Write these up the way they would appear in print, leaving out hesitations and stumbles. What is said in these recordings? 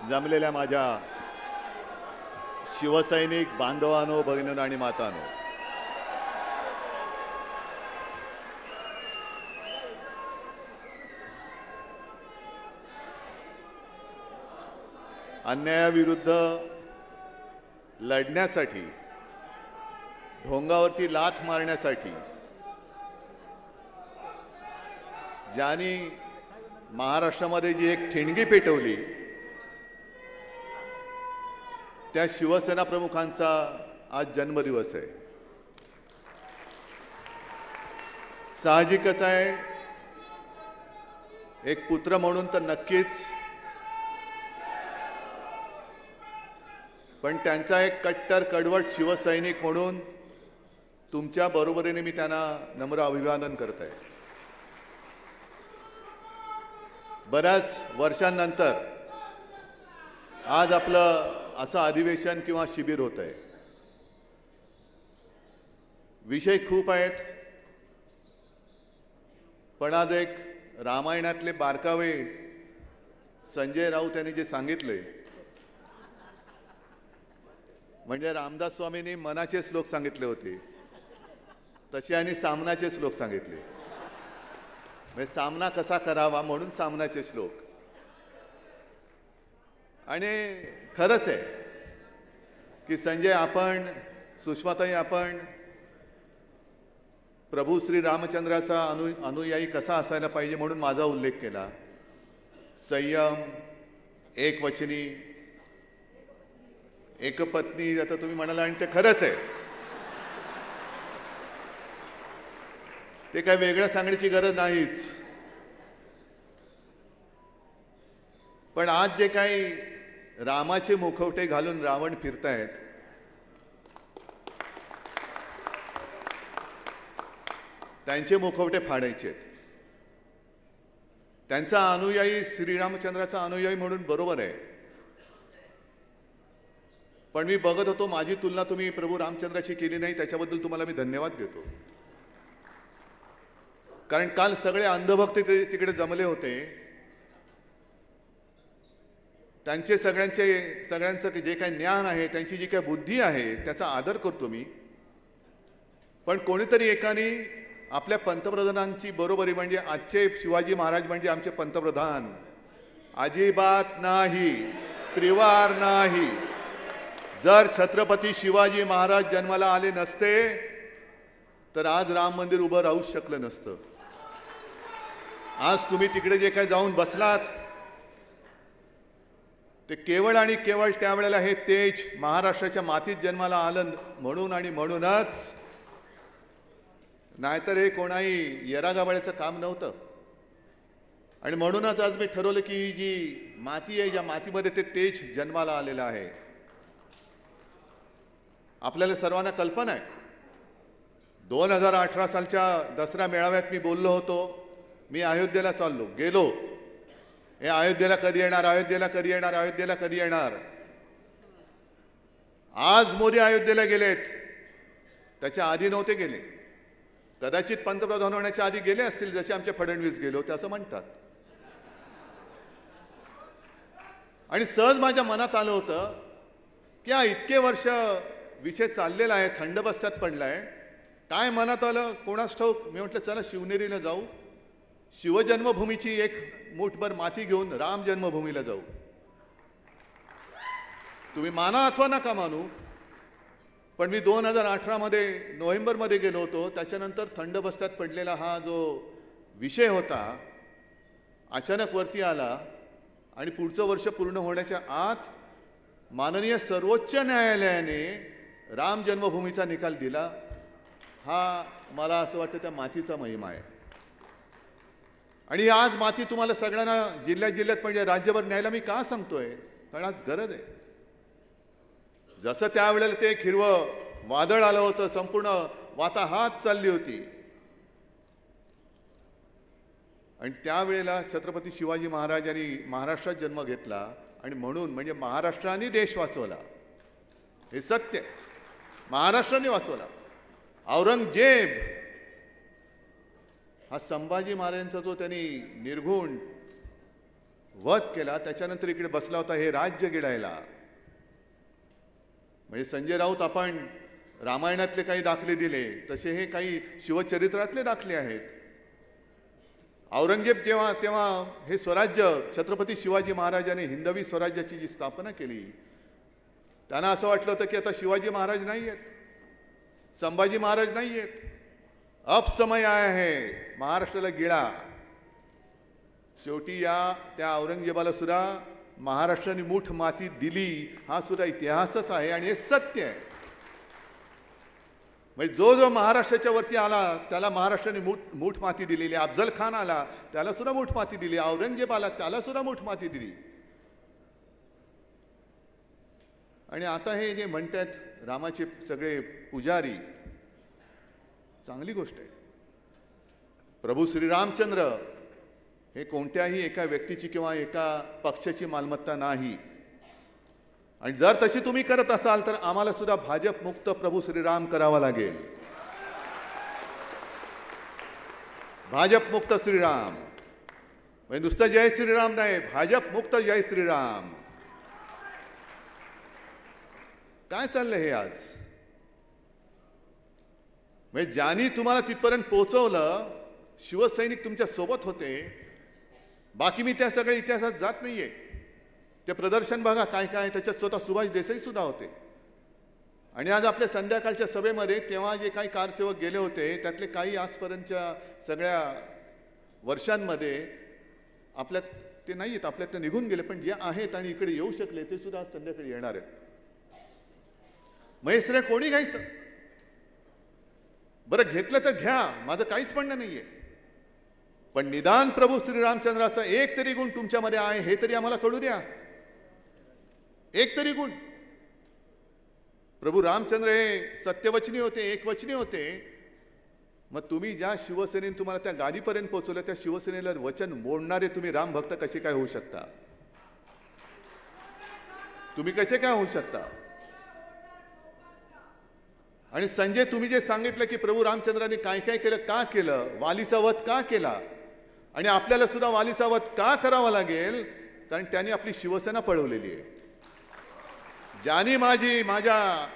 जमलेल्या माझ्या शिवसैनिक बांधवांनो, भगिनींनो आणि मातांनो, अन्यायाविरुद्ध लढण्यासाठी, ढोंगावरती लाथ मारण्यासाठी ज्यांनी महाराष्ट्रामध्ये जी एक ठिणगी पेटवली त्या शिवसेना प्रमुखांचा आज जन्मदिवस आहे। साहजिकच आहे, एक पुत्र म्हणून तर नक्कीच, पण त्यांचा एक कट्टर कडवट शिवसैनिक म्हणून तुमच्या बरोबरीने मी त्यांना नम्र अभिवादन करत आहे। बऱ्याच वर्षांनंतर आज आपलं असं अधिवेशन किंवा शिबिर होत आहे। विषय खूप आहेत, पण आज एक रामायणातले बारकावे संजय राऊत यांनी जे सांगितले, म्हणजे रामदास स्वामींनी मनाचे श्लोक सांगितले होते, तसे यांनी सामनाचे श्लोक सांगितले। म्हणजे सामना कसा करावा म्हणून सामनाचे श्लोक। आणि खरंच आहे की संजय, आपण, सुषमाताई, आपण प्रभू श्री रामचंद्राचा अनुयायी कसा असायला पाहिजे म्हणून माझा उल्लेख केला। संयम, एकवचनी, एकपत्नी, आता तुम्ही म्हणाला, आणि ते खरंच आहे। ते काय वेगळं सांगण्याची गरज नाहीच। पण आज जे काही रामाचे मुखवटे घालून रावण फिरतायत, त्यांचे मुखवटे फाडायचे। त्यांचा अनुयायी, श्रीरामचंद्राचा अनुयायी म्हणून बरोबर आहे, पण मी बघत होतो माझी तुलना तुम्ही प्रभू रामचंद्राशी केली नाही, त्याच्याबद्दल तुम्हाला मी धन्यवाद देतो। कारण काल सगळे अंधभक्त तिकडे जमले होते, त्यांचे सगळ्यांचं जे काही ज्ञान आहे, त्यांची जी काही बुद्धी आहे, त्याचा आदर करतो मी। पण कोणीतरी एकाने आपल्या पंतप्रधानांची बरोबरी, म्हणजे आजचे शिवाजी महाराज म्हणजे आमचे पंतप्रधान, अजिबात नाही, त्रिवार नाही। जर छत्रपती शिवाजी महाराज जन्माला आले नसते तर आज राम मंदिर उभं राहूच शकलं नसतं। आज तुम्ही तिकडे जे काही जाऊन बसलात, ते केवळ आणि केवळ त्यावेळेला हे तेज महाराष्ट्राच्या मातीत जन्माला आलं म्हणून आणि म्हणूनच, नाहीतर हे कोणाही येरागाबाळ्याचं काम नव्हतं। आणि म्हणूनच आज मी ठरवलं की जी माती आहे, ज्या मातीमध्ये ते तेज जन्माला आलेलं आहे। आपल्याला सर्वांना कल्पना आहे, 2018 सालच्या दसरा मेळाव्यात मी बोललो होतो, मी अयोध्येला चाललो, गेलो, हे अयोध्येला कधी येणार, अयोध्येला कधी येणार, अयोध्येला कधी येणार। आज मोदी अयोध्येला गेलेत, त्याच्या आधी नव्हते गेले। कदाचित पंतप्रधान होण्याच्या आधी गेले असतील, जसे आमचे फडणवीस गेले होते असं म्हणतात। आणि सहज माझ्या मनात आलं होतं की हा इतके वर्ष विषय चाललेला आहे, थंड बस्त्यात पडलाय, काय मनात आलं कोणास ठाऊक। मी म्हटलं चला शिवनेरीला जाऊ, शिवजन्मभूमीची एक मूठभर माती घेऊन राम जन्मभूमीला जाऊ। तुम्ही माना अथवा नका मानू, पण मी 2018 मध्ये नोव्हेंबरमध्ये गेलो होतो। त्याच्यानंतर थंड बस्त्यात पडलेला हा जो विषय होता, अचानक वरती आला आणि पुढचं वर्ष पूर्ण होण्याच्या आत माननीय सर्वोच्च न्यायालयाने राम जन्मभूमीचा निकाल दिला। हा मला असं वाटतं त्या मातीचा महिमा आहे। आणि आज माती तुम्हाला सगळ्यांना जिल्ह्यात म्हणजे राज्यभर न्यायला मी का सांगतोय, कारण आज गरज आहे। जसं त्यावेळेला ते एक हिरवं वादळ आलं होतं, संपूर्ण वाताहात चालली होती, आणि त्यावेळेला छत्रपती शिवाजी महाराजांनी महाराष्ट्रात जन्म घेतला, आणि म्हणून म्हणजे महाराष्ट्राने देश वाचवला, हे सत्य, महाराष्ट्राने वाचवला। औरंगजेब हा संभाजी महाराजांचा जो त्यांनी निर्घुण वध केला, त्याच्यानंतर इकडे बसला होता हे राज्य गिळायला. म्हणजे संजय राऊत आपण रामायणातले काही दाखले दिले तसे हे काही शिवचरित्रातले दाखले आहेत. औरंगजेब तेव्हा हे स्वराज्य छत्रपती शिवाजी महाराजांनी हिंदवी स्वराज्याची जी स्थापना केली, त्यांना असं वाटलं होतं की आता शिवाजी महाराज नाही आहेत, संभाजी महाराज नाही आहेत, अब समय आया है महाराष्ट्राला गिळा. शेवटी त्या औरंगजेबाला सुद्धा महाराष्ट्राने मूठ माती दिली. हा सुद्धा इतिहासच आहे आणि हे सत्य आहे. म्हणजे जो महाराष्ट्राच्या वरती आला त्याला महाराष्ट्राने मूठ माती दिलेली. अफजल खान आला त्याला सुद्धा मूठ माती दिली, औरंगजेब आला त्याला सुद्धा मूठ माती दिली. आणि आता हे जे म्हणतात रामाचे सगळे पुजारी, चांगली गोष्ट आहे. प्रभू श्रीरामचंद्र हे कोणत्याही एका व्यक्तीची किंवा एका पक्षाची मालमत्ता नाही. आणि जर तशी तुम्ही करत असाल तर आम्हाला सुद्धा भाजप मुक्त प्रभू श्रीराम करावा लागेल. भाजप मुक्त श्रीराम म्हणजे नुसतं जय श्रीराम नाही, भाजप मुक्त जय श्रीराम. काय चाललंय हे आज? म्हणजे ज्यांनी तुम्हाला तिथपर्यंत पोहोचवलं शिवसैनिक तुमच्या सोबत होते. बाकी मी त्या सगळ्या इतिहासात जात नाहीये. ते प्रदर्शन बघा काय काय, त्याच्यात स्वतः सुभाष देसाई सुद्धा होते. आणि आज आपल्या संध्याकाळच्या सभेमध्ये तेव्हा जे काही कारसेवक गेले होते त्यातले काही आजपर्यंतच्या सगळ्या वर्षांमध्ये आपल्यात ते नाही आहेत, आपल्यातले निघून गेले. पण जे आहेत आणि इकडे येऊ शकले ते सुद्धा आज संध्याकाळी येणार आहेत. महेश्वरे कोणी घ्यायचं? बरं घेतलं तर घ्या, माझं काहीच म्हणणं नाहीये. पण निदान प्रभू श्रीरामचंद्राचा एक तरी गुण तुमच्यामध्ये आहे हे तरी आम्हाला कळू द्या. एक तरी गुण. प्रभू रामचंद्र हे सत्यवचनी होते, एकवचनी होते. मग तुम्ही ज्या शिवसेनेने तुम्हाला त्या गादीपर्यंत पोहोचवलं त्या शिवसेनेला वचन मोडणारे तुम्ही राम भक्त कसे काय होऊ शकता? तुम्ही कसे काय होऊ शकता? आणि संजय, तुम्ही जे सांगितलं की प्रभू रामचंद्रांनी काय काय केलं, का केलं, वालीचा वध का केला, आणि आपल्याला सुद्धा वालीचा वध का करावा लागेल? कारण त्यांनी आपली शिवसेना पळवलेली आहे. ज्यांनी माझ्या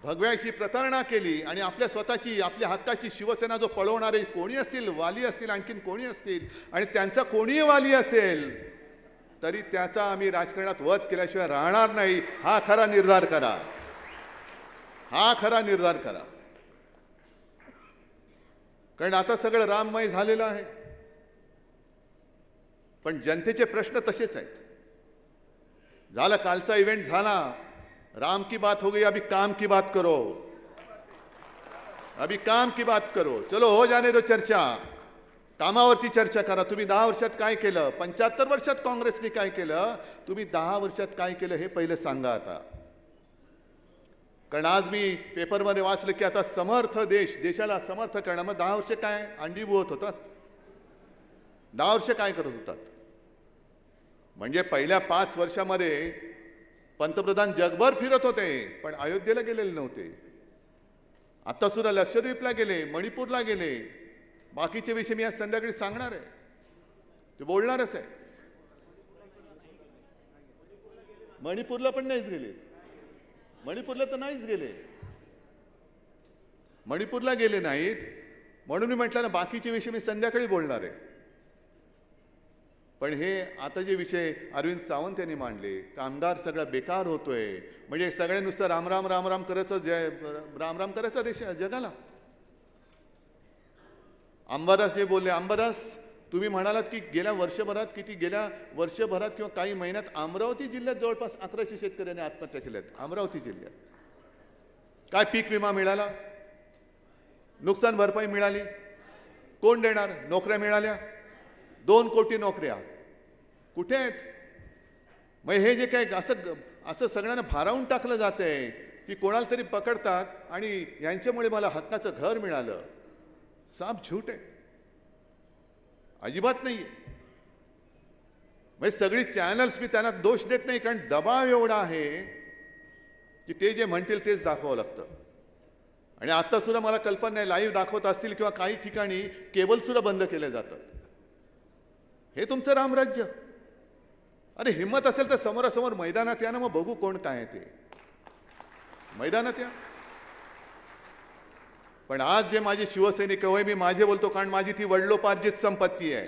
भगव्याशी प्रतारणा केली आणि आपल्या स्वतःची आपल्या हक्काची शिवसेना जो पळवणारे कोणी असतील, वाली असतील, आणखीन कोणी असतील, आणि त्यांचा कोणीही वाली असेल तरी त्याचा आम्ही राजकारणात वध केल्याशिवाय राहणार नाही. हा खरा निर्धार करा. हा खरा निर्धार करा. कारण आता सगळं राममय झालेलं आहे. पण जनतेचे प्रश्न तसेच आहेत. झाला कालचा इव्हेंट झाला, राम की बात हो गई, अभी काम की बात करो. अभी काम की बात करो. चलो हो जाने दो चर्चा. कामावरती चर्चा करा. तुम्ही 10 वर्षात काय केलं, 75 वर्षात काँग्रेसने काय केलं, तुम्ही 10 वर्षात काय केलं हे पहिले सांगा आता. कारण आज मी पेपरमध्ये वाचलं की आता समर्थ देशाला समर्थ करणं. मग 10 वर्ष काय अंडी बुवत होतात? 10 वर्ष काय करत होतात? म्हणजे पहिल्या 5 वर्षामध्ये पंतप्रधान जगभर फिरत होते पण अयोध्येला गेलेले नव्हते. आता सुद्धा लक्षद्वीपला गेले, मणिपूरला गेले. बाकीचे विषय मी आज संध्याकाळी सांगणार आहे, ते बोलणारच आहे. मणिपूरला पण नाहीच गेले. मणिपूरला तर नाहीच गेले. मणिपूरला गेले नाहीत म्हणून मी म्हटलं ना बाकीचे विषय मी संध्याकाळी बोलणार आहे. पण हे आता जे विषय अरविंद सावंत यांनी मांडले, कामगार सगळा बेकार होतोय, म्हणजे सगळे नुसतं राम राम राम राम करायचं, राम राम करायचं देश जगाला. अंबादास जे बोलले, अंबादास तुम्ही म्हणालात की गेल्या वर्षभरात किंवा काही महिन्यात अमरावती जिल्ह्यात जवळपास 1100 शेतकऱ्यांनी आत्महत्या केल्यात. अमरावती जिल्ह्यात काय पीक विमा मिळाला, नुकसान भरपाई मिळाली, कोण देणार? नोकऱ्या मिळाल्या, 2 कोटी नोकऱ्या कुठे आहेत? मग हे जे काय असं सगळ्यांना भारावून टाकलं जातंय की कोणाला तरी पकडतात आणि यांच्यामुळे मला हक्काचं घर मिळालं. साफ झूट आहे, अजिबात नाही. म्हणजे सगळी चॅनल्स मी त्यांना दोष देत नाही, कारण दबाव एवढा आहे की ते जे म्हणतील तेच दाखवावं लागतं. आणि आता सुद्धा मला कल्पना नाही, लाईव्ह दाखवत असतील किंवा काही ठिकाणी केबल सुद्धा बंद केले जातात. हे तुमचं रामराज्य? अरे हिम्मत असेल तर समोरासमोर मैदानात या ना, मग बघू कोण काय आहे ते. मैदानात या. पण आज जे माझे शिवसैनिक होय, मी माझे बोलतो कारण माझी ती वडिलोपार्जित संपत्ती आहे.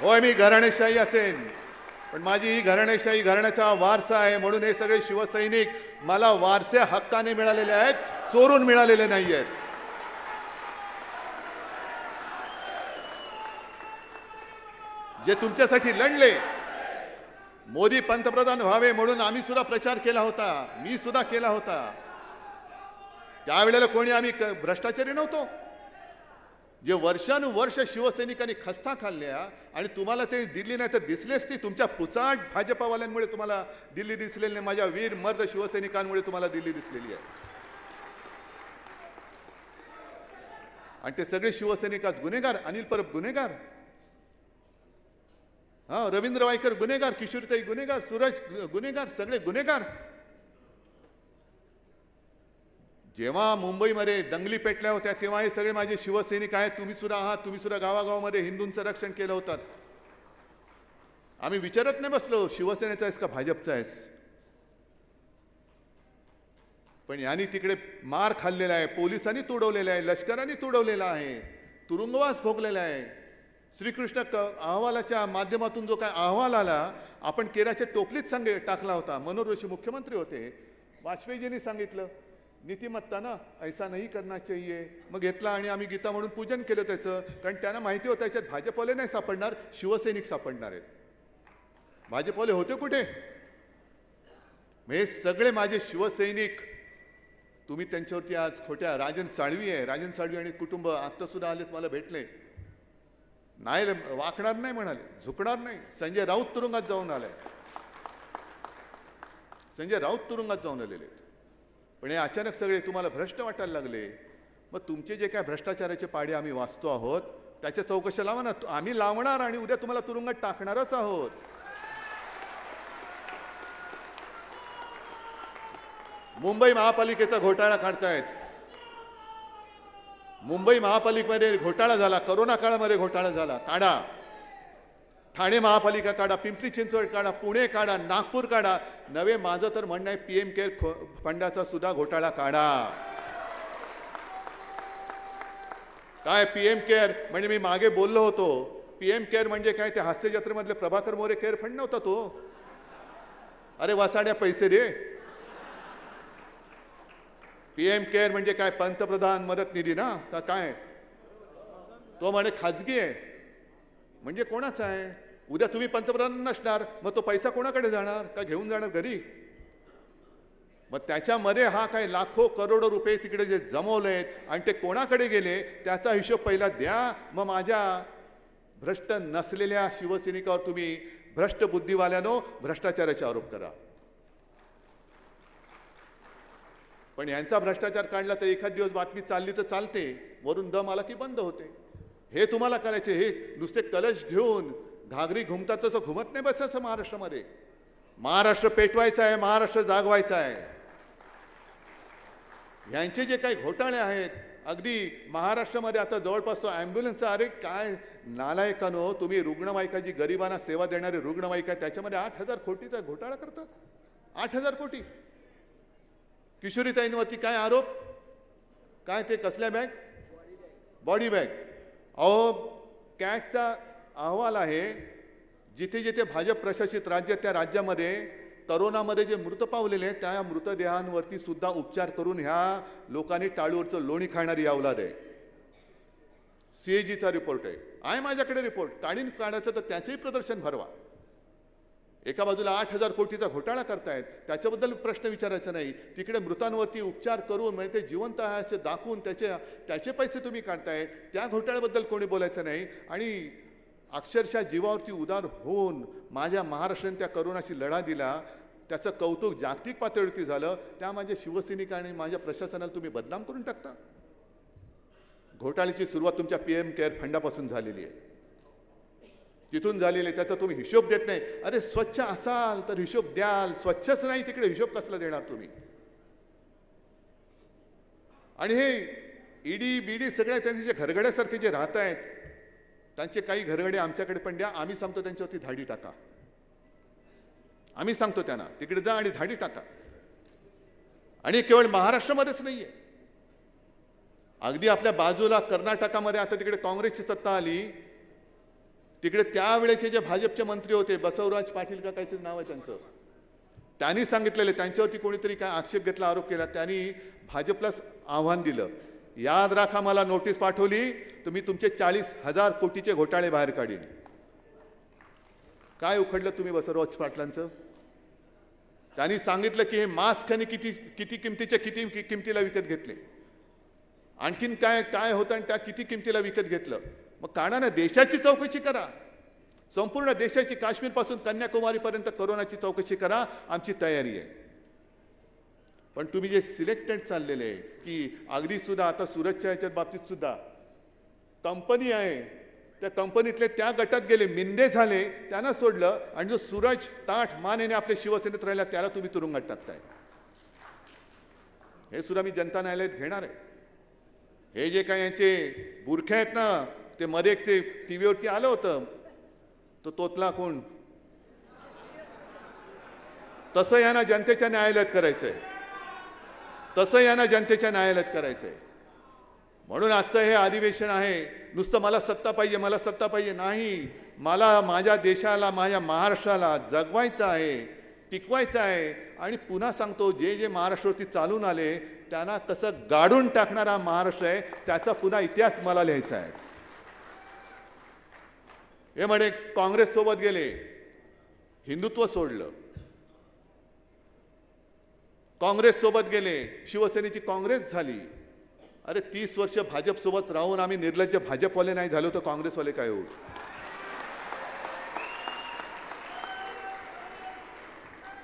होय, मी घराणेशाही असेन, पण माझी ही घराणेशाही घराण्याचा वारसा आहे. म्हणून हे सगळे शिवसैनिक मला वारसे हक्काने मिळालेले आहेत, चोरून मिळालेले नाही आहेत. जे तुमच्यासाठी लढले, मोदी पंतप्रधान व्हावे म्हणून आम्ही सुद्धा प्रचार केला होता, मी सुद्धा केला होता. त्यावेळेला कोणी आम्ही भ्रष्टाचारी नव्हतो. जे वर्षानुवर्ष शिवसैनिकांनी खस्ता खाल्ल्या आणि तुम्हाला ते दिल्ली नाही तर दिसलेच ती. तुमच्या पुचाट भाजपावाल्यांमुळे तुम्हाला दिल्ली दिसलेली नाही, माझ्या वीर मर्द शिवसैनिकांमुळे तुम्हाला दिल्ली दिसलेली आहे. आणि ते सगळे शिवसैनिक आज गुन्हेगार. अनिल परब गुन्हेगार, रवींद्र वायकर गुन्हेगार, किशोरीताई गुन्हेगार, सूरज गुन्हेगार, सगळे गुन्हेगार. जेव्हा मुंबईमध्ये दंगली पेटल्या होत्या तेव्हा हे सगळे माझे शिवसैनिक आहेत. तुम्ही सुद्धा आहात. तुम्ही सुद्धा गावागावामध्ये हिंदूंचं रक्षण केलं होतं. आम्ही विचारत नाही बसलो शिवसेनेचा आहेस का भाजपचा आहेस. पण यांनी तिकडे मार खाल्लेला आहे, पोलिसांनी तुडवलेला आहे, लष्कराने तुडवलेला आहे, तुरुंगवास भोगलेला आहे. श्रीकृष्ण अहवालाच्या माध्यमातून जो काय अहवाल आला, आपण केराच्या टोपलीत टाकला होता. मनोहर जोशी मुख्यमंत्री होते, वाजपेयीजींनी सांगितलं नीतिमत्ता ना ऐसा नाही करना चाहिए. मग घेतला आणि आम्ही गीता म्हणून पूजन केलं त्याचं. कारण त्यांना माहिती होतं त्याच्यात भाजपवाले नाही सापडणार, शिवसैनिक सापडणार आहेत. भाजपवाले होते कुठे? हे सगळे माझे शिवसैनिक. तुम्ही त्यांच्यावरती आज खोट्या. राजन साळवी आहे, राजन साळवी आणि कुटुंब आत्ता सुद्धा आलेत, मला भेटले. नाही वाकणार नाही म्हणाले, झुकणार नाही. संजय राऊत तुरुंगात जाऊन आलाय, संजय राऊत तुरुंगात जाऊन आलेले. पण हे अचानक सगळे तुम्हाला भ्रष्ट वाटायला लागले. मग तुमचे जे काय भ्रष्टाचाराचे पाडे आम्ही वाचतो आहोत त्याच्या चौकशा लावा ना. आम्ही लावणार आणि उद्या तुम्हाला तुरुंगात टाकणारच आहोत. मुंबई महापालिकेचा घोटाळा काढतायत. मुंबई महापालिकेमध्ये घोटाळा झाला, करोना काळामध्ये घोटाळा झाला, काढा. ठाणे महापालिका काढा, पिंपरी चिंचवड काढा, पुणे काढा, नागपूर काढा. नवे माझं तर म्हणणं आहे पीएम केअर फंडाचा सुद्धा घोटाळा काढा. काय पीएम केअर म्हणजे मी मागे बोललो होतो, पीएम केअर म्हणजे काय? ते हास्य जत्रेमधले प्रभाकर मोरे केअर फंड नव्हता तो. अरे वसाड्या पैसे दे. पीएम केअर म्हणजे काय? पंतप्रधान मदत निधी ना का काय? तो म्हणे खाजगी आहे. म्हणजे कोणाचा आहे? उद्या तुम्ही पंतप्रधान नसणार, मग तो पैसा कोणाकडे जाणार? का घेऊन जाणार घरी? मग त्याच्यामध्ये हा काय लाखो करोडो रुपये तिकडे जे जमवलेत आणि ते कोणाकडे गेले त्याचा हिशोब पहिला द्या. मग माझ्या भ्रष्ट नसलेल्या शिवसैनिकावर तुम्ही भ्रष्ट बुद्धिवाल्यानो भ्रष्टाचाराचे आरोप करा. पण यांचा भ्रष्टाचार काढला तर एखाद दिवस बातमी चालली तर चालते, वरून दम आला की बंद होते. हे तुम्हाला करायचे. हे नुसते कलश घेऊन घागरी घुमतात तसं घुमत नाही बसायचं महाराष्ट्रामध्ये. महाराष्ट्र पेटवायचा आहे, महाराष्ट्र जागवायचा आहे. यांचे जे काही घोटाळे आहेत, अगदी महाराष्ट्रामध्ये आता जवळपास तो ॲम्ब्युलन्सचा, अरे काय नालायकानो, तुम्ही रुग्णवाहिका जी गरिबांना सेवा देणारी रुग्णवाहिका त्याच्यामध्ये 8,000 कोटीचा घोटाळा करतात. 8,000 कोटी. किशोरीताईंवरती काय आरोप? काय ते कसल्या बॅग? Body bag. अहो कॅगचा अहवाल आहे, जिथे जिथे भाजप प्रशासित राज्य त्या राज्यामध्ये करोनामध्ये जे मृत पावलेले आहेत त्या मृतदेहांवरती सुद्धा उपचार करून ह्या लोकांनी टाळूवरचं लोणी खाणारी अवलाद आहे. सीएजीचा रिपोर्ट आहे माझ्याकडे रिपोर्ट. काढीन काढायचं तर त्याचंही प्रदर्शन भरवा. एका बाजूला 8,000 कोटीचा घोटाळा करतायत, त्याच्याबद्दल प्रश्न विचारायचा नाही. तिकडे मृतांवरती उपचार करून म्हणजे ते जिवंत आहे असे दाखवून त्याचे पैसे तुम्ही काढताय. त्या घोटाळ्याबद्दल कोणी बोलायचं नाही. आणि अक्षरशः जीवावरती उदार होऊन माझ्या महाराष्ट्राने त्या करोनाशी लढा दिला, त्याचं कौतुक जागतिक पातळीवरती झालं. त्या माझ्या शिवसैनिक आणि माझ्या प्रशासनाला तुम्ही बदनाम करून टाकता. घोटाळ्याची सुरुवात तुमच्या पीएम केअर फंडापासून झालेली आहे, तिथून झालेली आहे. त्याचा तुम्ही हिशोब देत नाही. अरे स्वच्छ असाल तर हिशोब द्याल, स्वच्छच नाही तिकडे हिशोब कसला देणार तुम्ही? आणि हे ईडी बीडी सगळ्या त्यांचे जे घरगड्यासारखे जे राहत आहेत, त्यांचे काही घरगडे आमच्याकडे पण द्या, आम्ही सांगतो त्यांच्यावरती धाडी टाका. आम्ही सांगतो त्यांना तिकडे जा आणि धाडी टाका. आणि केवळ महाराष्ट्रामध्येच नाहीये, अगदी आपल्या बाजूला कर्नाटकामध्ये आता तिकडे काँग्रेसची सत्ता आली, तिकडे त्यावेळेचे जे भाजपचे मंत्री होते बसवराज पाटील का काहीतरी नाव आहे त्यांचं, त्यांनी सांगितलेले त्यांच्यावरती कोणीतरी काय आक्षेप घेतला, आरोप केला, त्यांनी भाजपला आव्हान दिलं, याद राखा मला नोटीस पाठवली तर मी तुमचे 40,000 कोटीचे घोटाळे बाहेर काढीन. काय उखडलं तुम्ही बसवराज पाटलांचं? त्यांनी सांगितलं की हे मास्क त्यांनी किती किमतीला विकत घेतले, आणखीन काय काय होतं आणि त्या किती किमतीला विकत घेतलं. मग काढा ना, देशाची चौकशी करा, संपूर्ण देशाची, काश्मीरपासून कन्याकुमारीपर्यंत कोरोनाची चौकशी करा, आमची तयारी आहे. पण तुम्ही जे सिलेक्टेड चाललेले की अगदी सुद्धा आता सुरतच्या याच्या बाबतीत सुद्धा कंपनी आहे, त्या कंपनीतले त्या गटात गेले, मिंदे झाले, त्यांना सोडलं, आणि जो सूरज ताठ मानेने आपल्या शिवसेनेत राहिला त्याला तुम्ही तुरुंगात टाकताय. हे सुद्धा मी जनता न्यायालयात घेणार आहे. हे जे काही यांचे बुरखे आहेत ना, ते मध्ये एक ते टीव्हीवरती आलं होतं, तो तोतला कोण, तसं यांना जनतेच्या न्यायालयात करायचंय, तसं यांना जनतेच्या न्यायालयात करायचंय. म्हणून आजचं हे अधिवेशन आहे, नुसतं मला सत्ता पाहिजे, मला सत्ता पाहिजे नाही, मला माझ्या देशाला, माझ्या महाराष्ट्राला जगवायचं आहे, टिकवायचं आहे. आणि पुन्हा सांगतो, जे जे महाराष्ट्रावरती चालून आले त्यांना कसं गाडून टाकणारा महाराष्ट्र आहे, त्याचा पुन्हा इतिहास मला लिहायचा आहे. हे म्हणे काँग्रेस सोबत गेले, हिंदुत्व सोडलं, काँग्रेस सोबत गेले, शिवसेनेची काँग्रेस झाली. अरे 30 वर्ष भाजप सोबत राहून आम्ही निर्लज्ज भाजपवाले नाही झालो तर काँग्रेसवाले काय होऊ?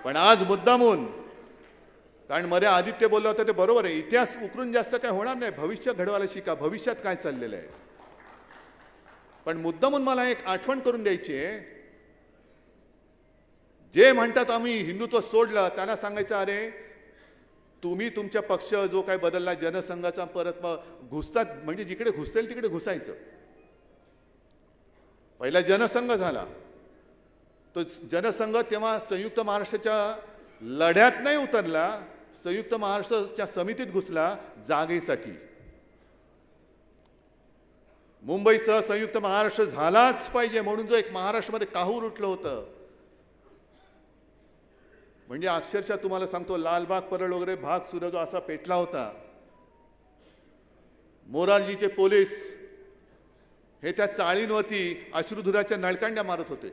पण आज मुद्दामून, कारण मध्ये आदित्य बोलला होता ते बरोबर आहे, इतिहास उकरून जास्त काय होणार नाही, भविष्य घडवायला शिका, भविष्यात काय चाललेलं आहे. पण मुद्दामून मला एक आठवण करून द्यायची आहे, जे म्हणतात आम्ही हिंदुत्व सोडलं त्यांना सांगायचं, अरे तुम्ही तुमच्या पक्ष जो काय बदलला, जनसंघाचा परत घुसतात, म्हणजे जिकडे घुसतील तिकडे घुसायचं. पहिला जनसंघ झाला, तो जनसंघ तेव्हा संयुक्त महाराष्ट्राच्या लढ्यात नाही उतरला, संयुक्त महाराष्ट्राच्या समितीत घुसला जागेसाठी. मुंबईसह संयुक्त महाराष्ट्र झालाच पाहिजे म्हणून जो एक महाराष्ट्रामध्ये काहूर उठलं होतं, म्हणजे अक्षरशः तुम्हाला सांगतो, लालबाग परळ वगैरे भाग सुद्धा जो असा पेटला होता. मोरारजीचे पोलीस हे त्या चाळींवरती अश्रुधुराच्या नळकांड्या मारत होते.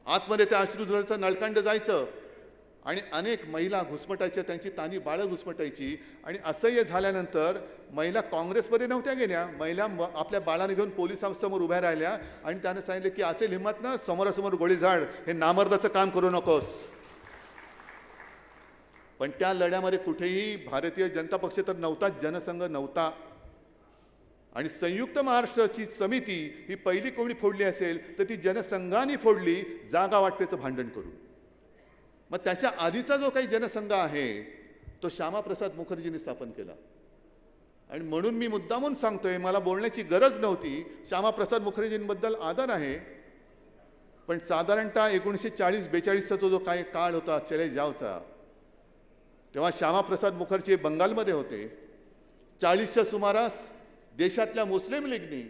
आतमध्ये त्या अश्रुधुराचं नळकांड जायचं आणि अनेक महिला घुसमटायच्या, त्यांची तानी बाळं घुसमटायची. आणि असह्य झाल्यानंतर महिला काँग्रेसमध्ये नव्हत्या गेल्या, महिला आपल्या बाळाने घेऊन पोलिसांसमोर उभ्या राहिल्या आणि त्याने सांगितले की असेल हिंमत ना समोरासमोर गोळी झाड, हे नामर्दाचं काम करू नकोस. पण त्या लढ्यामध्ये कुठेही भारतीय जनता पक्ष तर नव्हताच, जनसंघ नव्हता. आणि संयुक्त महाराष्ट्राची समिती ही पहिली कोणी फोडली असेल तर ती जनसंघाने फोडली, जागा वाटपेचं भांडण करून. मग त्याच्या आधीचा जो काही जनसंघ आहे तो श्यामाप्रसाद मुखर्जींनी स्थापन केला. आणि म्हणून मी मुद्दामून सांगतोय, मला बोलण्याची गरज नव्हती, श्यामाप्रसाद मुखर्जींबद्दल आदर आहे, पण साधारणतः 1940-42चा जो काही काळ होता चले जावचा, तेव्हा श्यामाप्रसाद मुखर्जी बंगालमध्ये होते. 40च्या सुमारास देशातल्या मुस्लिम लीगनी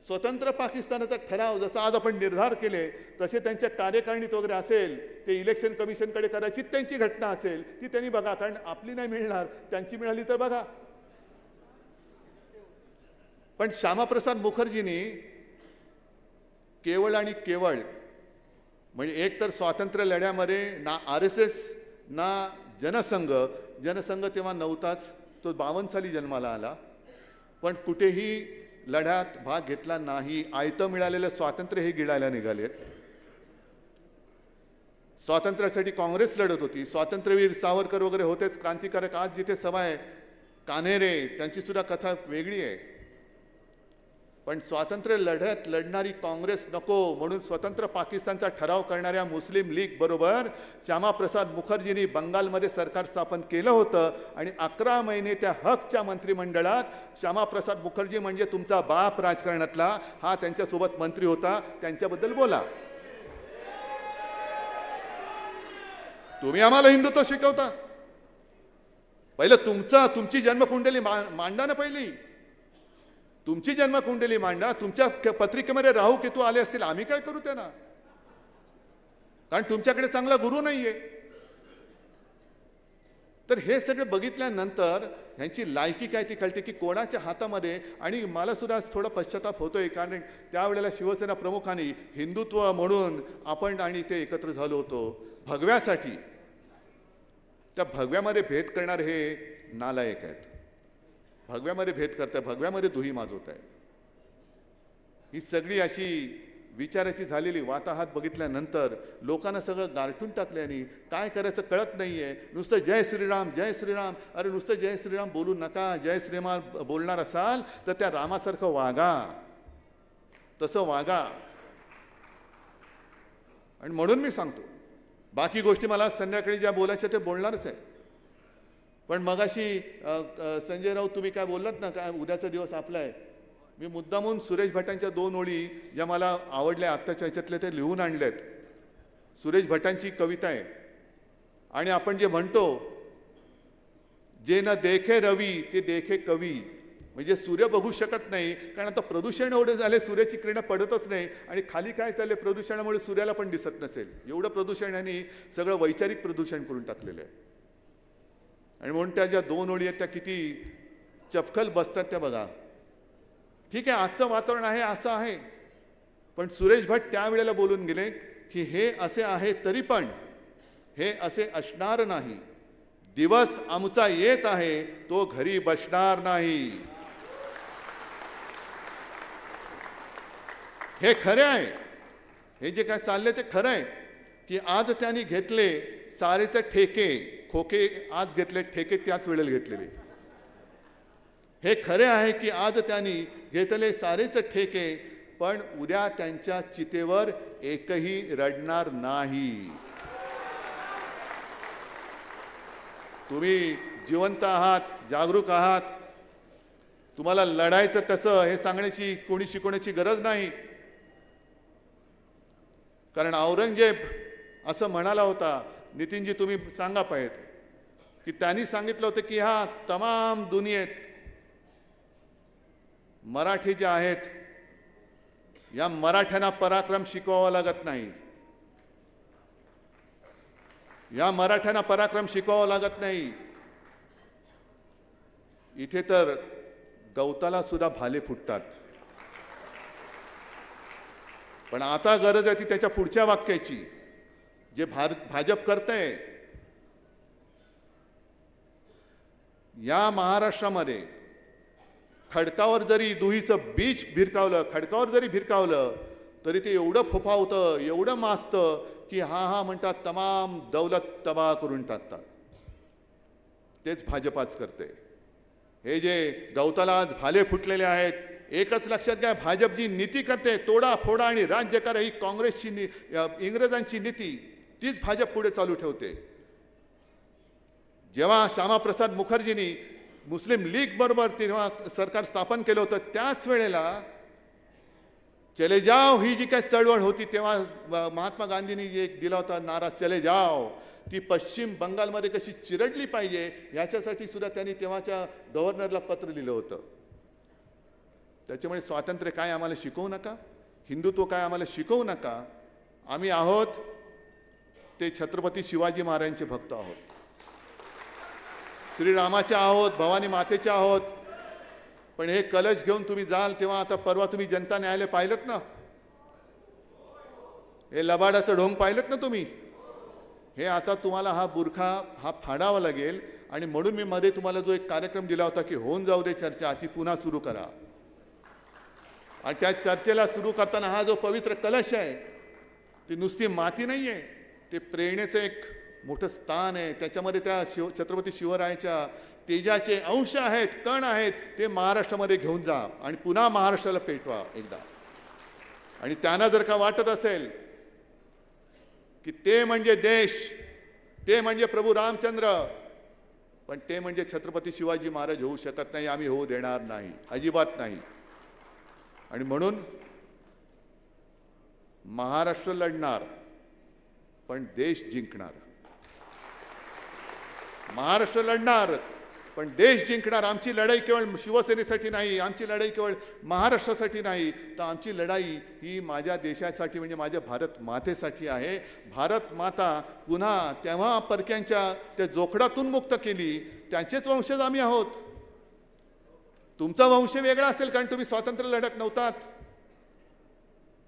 स्वतंत्र पाकिस्तानाचा ठराव, जसा आज आपण निर्धार केले तसे त्यांच्या कार्यकारिणीत वगैरे असेल, ते इलेक्शन कमिशनकडे कदाचित त्यांची घटना असेल ती त्यांनी बघा, कारण आपली नाही मिळणार, त्यांची मिळाली तर बघा. पण श्यामाप्रसाद मुखर्जींनी केवळ आणि केवळ, म्हणजे एक तर स्वातंत्र्य लढ्यामध्ये ना RSS ना जनसंघ, जनसंघ तेव्हा नव्हताच, तो 52 साली जन्माला आला, पण कुठेही लढ्यात भाग घेतला नाही. आयतं मिळालेलं स्वातंत्र्य हे गिळायला निघालेत. स्वातंत्र्यासाठी काँग्रेस लढत होती, स्वातंत्र्यवीर सावरकर वगैरे होतेच, क्रांतिकारक. आज जिथे सभा आहे कान्हेरे, त्यांची सुद्धा कथा वेगळी आहे. पण स्वातंत्र्य लढ्यात लढणारी काँग्रेस नको म्हणून स्वतंत्र पाकिस्तानचा ठराव करणाऱ्या मुस्लिम लीग बरोबर श्यामाप्रसाद मुखर्जींनी बंगालमध्ये सरकार स्थापन केलं होतं आणि 11 महिने त्या हकच्या मंत्रिमंडळात श्यामाप्रसाद मुखर्जी म्हणजे तुमचा बाप राजकारणातला हा त्यांच्यासोबत मंत्री होता. त्यांच्याबद्दल बोला. तुम्ही आम्हाला हिंदुत्व शिकवता. पहिलं तुमची जन्मकुंडली मांडा ना. पहिली तुमची जन्मकुंडली मांडा. तुमच्या पत्रिकेमध्ये राहू केतू आले असतील, आम्ही काय करू त्यांना? कारण तुमच्याकडे चांगला गुरु नाहीये. तर हे सगळे बघितल्यानंतर ह्यांची लायकी काय ती कळते की कोणाच्या हातामध्ये. आणि मला सुद्धा थोडा पश्चाताप होतोय कारण त्यावेळेला शिवसेना प्रमुखांनी हिंदुत्व म्हणून आपण आणि ते एकत्र झालो होतो भगव्यासाठी. त्या भगव्यामध्ये भेद करणारे हे नालायक आहेत. भगव्यामध्ये भेद करताय, भगव्यामध्ये दुही माजवत आहे. ही सगळी अशी विचाराची झालेली वाताहत बघितल्यानंतर लोकांना सगळं गारठून टाकल्याने काय करायचं कळत नाहीये. नुसतं जय श्रीराम जय श्रीराम. अरे नुसतं जय श्रीराम बोलू नका. जय श्रीराम बोलणार असाल तर त्या रामासारखं वागा, तसं वागा. आणि म्हणून मी सांगतो बाकी गोष्टी मला संध्याकाळी ज्या बोलायच्या ते बोलणारच आहे. पण मगाशी संजय राऊत तुम्ही काय बोललात ना, काय उद्याचा दिवस आपला आहे. मी मुद्दामून सुरेश भटांच्या 2 ओळी ज्या मला आवडल्या आत्ताच्या ह्याच्यातले ते लिहून आणलेत. सुरेश भटांची कविता आहे आणि आपण जे म्हणतो जे न देखे रवी ते देखे कवी. म्हणजे सूर्य बघू शकत नाही कारण आता प्रदूषण एवढे झाले, सूर्याची किरणं पडतच नाही. आणि खाली काय चालले प्रदूषणामुळे सूर्याला पण दिसत नसेल. एवढं प्रदूषण यांनी सगळं वैचारिक प्रदूषण करून टाकलेलं आहे. आणि म्हणून त्या ज्या 2 ओळी आहेत त्या किती चपखल बसतात त्या बघा. ठीक आहे आजचं वातावरण आहे असं आहे, पण सुरेश भट त्यावेळेला बोलून गेले की हे असे आहे तरी पण हे असे असणार नाही. दिवस आमचा येत आहे तो घरी बसणार नाही. हे खरे आहे. हे जे काय चालले ते खरं आहे की आज त्यांनी घेतले सारेचे ठेके खोके. आज घेतले ठेके त्याच वेळेला घेतलेले. हे खरे आहे की आज त्यांनी घेतले सारेच ठेके पण उद्या त्यांच्या चितेवर एकही रडणार नाही. तुम्ही जिवंत आहात, जागरूक आहात. तुम्हाला लढायचं कसं हे सांगण्याची कोणी शिकवण्याची गरज नाही. कारण औरंगजेब असं म्हणाला होता. नितीनजी तुम्ही सांगा पाहिजे की त्यांनी सांगितलं होतं की हा तमाम दुनियेत मराठी जे आहेत या मराठ्यांना पराक्रम शिकवावा लागत नाही. या मराठ्यांना पराक्रम शिकवावा लागत नाही. इथे तर गवताला सुद्धा भाले फुटतात. पण आता गरज आहे ती त्याच्या पुढच्या वाक्याची. जे भाजप करतंय या महाराष्ट्रामध्ये खडकावर जरी दुहीचं बीज भिरकावलं, खडकावर जरी भिरकावलं तरी ते एवढं फोफावतं, एवढं माजतं की हा म्हणतात तमाम दौलत तबाह करून टाकतात. तेच भाजप आज करते. हे जे गवताला आज भाले फुटलेले आहेत, एकच लक्षात घ्या भाजप जी नीती करते तोडा फोडा आणि राज्य करा ही काँग्रेसची इंग्रजांची नीती तीच भाजप पुढे चालू ठेवते. जेव्हा श्यामाप्रसाद मुखर्जींनी मुस्लिम लीग बरोबर तेव्हा सरकार स्थापन केलं होतं त्याच वेळेला चले जाओ ही जी काय चळवळ होती तेव्हा महात्मा गांधींनी जे दिला होता नारा चले जाओ ती पश्चिम बंगालमध्ये कशी चिरडली पाहिजे याच्यासाठी सुद्धा त्यांनी तेव्हाच्या गव्हर्नरला पत्र लिहिलं होतं. त्याच्यामुळे स्वातंत्र्य काय आम्हाला शिकवू नका, हिंदुत्व काय आम्हाला शिकवू नका. आम्ही आहोत ते छत्रपती शिवाजी महाराजांचे भक्त आहोत, श्रीरामाचे आहोत, भवानी मातेचे आहोत. पण हे कलश घेऊन तुम्ही जाल तेव्हा आता परवा तुम्ही जनता न्यायालय पाहिलंत ना, हे लबाडाचं ढोंग पाहिलंत ना तुम्ही. हे आता तुम्हाला हा बुरखा हा फाडावा लागेल. आणि म्हणून मी मध्ये तुम्हाला जो एक कार्यक्रम दिला होता की होऊन जाऊ दे चर्चा ती पुन्हा सुरू करा. आणि त्या चर्चेला सुरू करताना हा जो पवित्र कलश आहे ती नुसती माती नाही आहे, ते प्रेरणेचं एक मोठं स्थान आहे, त्याच्यामध्ये त्या छत्रपती शिवरायाच्या तेजाचे अंश आहेत, कण आहेत, ते महाराष्ट्रामध्ये घेऊन जा आणि पुन्हा महाराष्ट्राला पेटवा एकदा. आणि त्यांना जर का वाटत असेल की ते म्हणजे देश, ते म्हणजे प्रभू रामचंद्र, पण ते म्हणजे छत्रपती शिवाजी महाराज होऊ शकत नाही, आम्ही होऊ देणार नाही, अजिबात नाही. आणि म्हणून महाराष्ट्र लढणार पण देश जिंकणार. महाराष्ट्र लढणार पण देश जिंकणार. आमची लढाई केवळ शिवसेनेसाठी नाही, आमची लढाई केवळ महाराष्ट्रासाठी नाही, तर आमची लढाई ही माझ्या देशासाठी म्हणजे माझ्या भारत मातेसाठी आहे. भारत माता पुन्हा तेव्हा परक्यांच्या त्या जोखडातून मुक्त केली, त्यांचेच वंशज आम्ही आहोत. तुमचा वंश वेगळा असेल कारण तुम्ही स्वातंत्र्य लढत नव्हतात,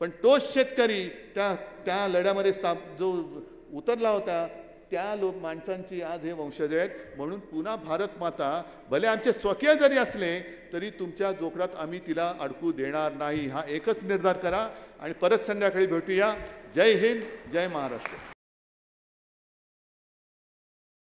पण तोच शेतकरी त्या लढ्यामध्ये जो उतरला होता, त्या माणसांची आज हे वंशज आहेत. म्हणून पुन्हा भारत माता भले आमचे स्वकीय जरी असले तरी तुमच्या जोखडात आम्ही तिला अडकू देणार नाही. हा एकच निर्धार करा आणि परत संध्याकाळी भेटूया. जय हिंद, जय महाराष्ट्र.